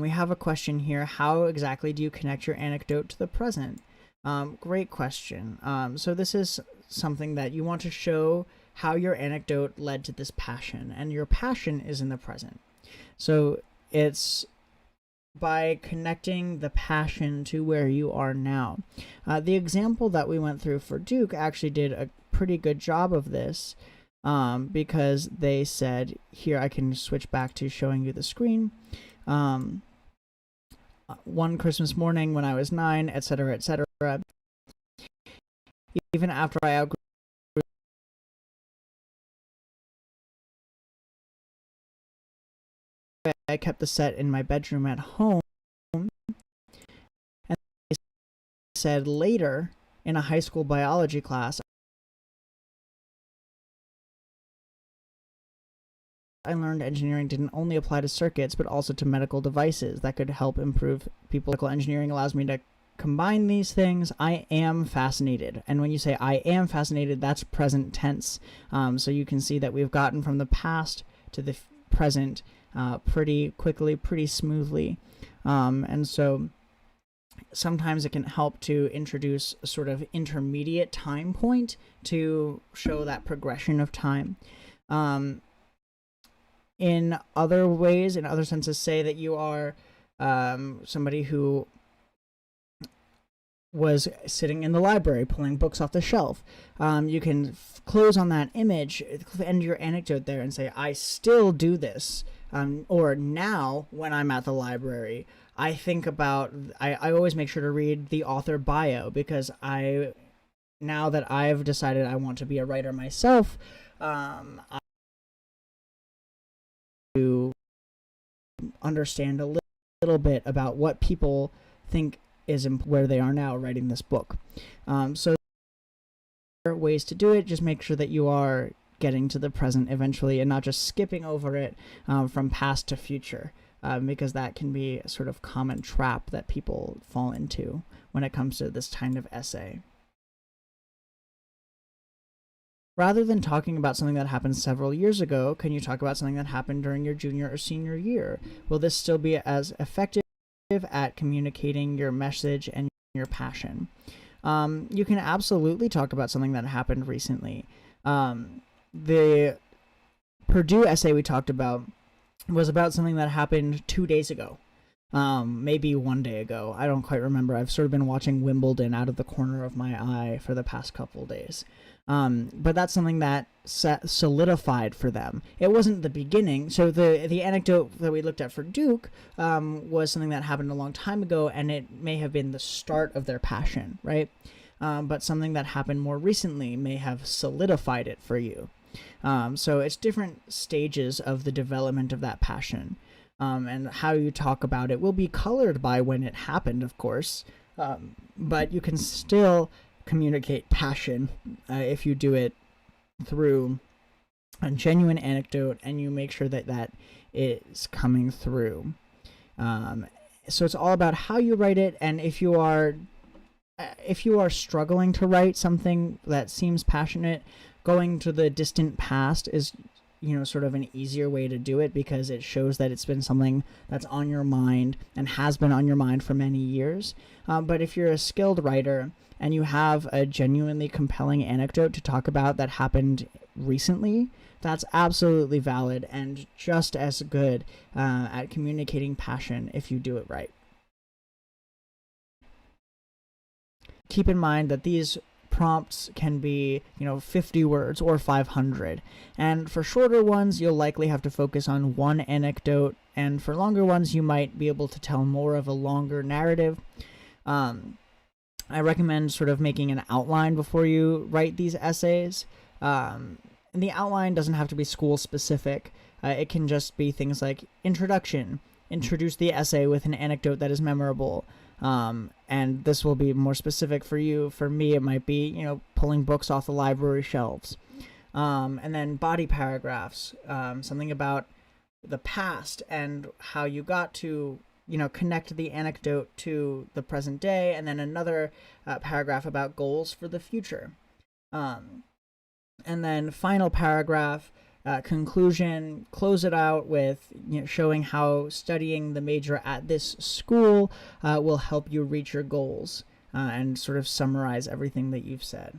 we have a question here. How exactly do you connect your anecdote to the present? Great question. So this is something that you want to show how your anecdote led to this passion, and your passion is in the present. So it's by connecting the passion to where you are now. The example that we went through for Duke actually did a pretty good job of this, because they said, here I can switch back to showing you the screen. One Christmas morning when I was 9, etc., etc. Even after I outgrew, I kept the set in my bedroom at home. And they said later in a high school biology class, I learned engineering didn't only apply to circuits, but also to medical devices that could help improve people. Medical engineering allows me to combine these things. I am fascinated. And when you say I am fascinated, that's present tense. So you can see that we've gotten from the past to the present pretty quickly, pretty smoothly. And so sometimes it can help to introduce a sort of intermediate time point to show that progression of time. In other ways, in other senses, say that you are somebody who was sitting in the library pulling books off the shelf. You can close on that image, end your anecdote there and say, I still do this. Or now when I'm at the library, I think about, I always make sure to read the author bio, because now that I've decided I want to be a writer myself, to understand a little bit about what people think is where they are now writing this book. So there are ways to do it. Just make sure that you are getting to the present eventually and not just skipping over it from past to future, because that can be a sort of common trap that people fall into when it comes to this kind of essay. Rather than talking about something that happened several years ago, can you talk about something that happened during your junior or senior year? Will this still be as effective at communicating your message and your passion? You can absolutely talk about something that happened recently. The Purdue essay we talked about was about something that happened 2 days ago. Maybe 1 day ago. I don't quite remember. I've sort of been watching Wimbledon out of the corner of my eye for the past couple days. But that's something that solidified for them. It wasn't the beginning. So the anecdote that we looked at for Duke was something that happened a long time ago, and it may have been the start of their passion, right? But something that happened more recently may have solidified it for you. So it's different stages of the development of that passion. And how you talk about it will be colored by when it happened, of course, but you can still communicate passion if you do it through a genuine anecdote and you make sure that that is coming through. So it's all about how you write it, and if you are struggling to write something that seems passionate, going to the distant past is, sort of an easier way to do it, because it shows that it's been something that's on your mind and has been on your mind for many years. But if you're a skilled writer and you have a genuinely compelling anecdote to talk about that happened recently, that's absolutely valid and just as good at communicating passion if you do it right. Keep in mind that these prompts can be 50 words or 500, and for shorter ones you'll likely have to focus on one anecdote, and for longer ones you might be able to tell more of a longer narrative. I recommend sort of making an outline before you write these essays, and the outline doesn't have to be school specific. It can just be things like introduction, introduce the essay with an anecdote that is memorable. And this will be more specific for you. For me, it might be, pulling books off the library shelves. And then body paragraphs, something about the past and how you got to, connect the anecdote to the present day, and then another paragraph about goals for the future. And then final paragraph, conclusion, close it out with showing how studying the major at this school will help you reach your goals, and sort of summarize everything that you've said.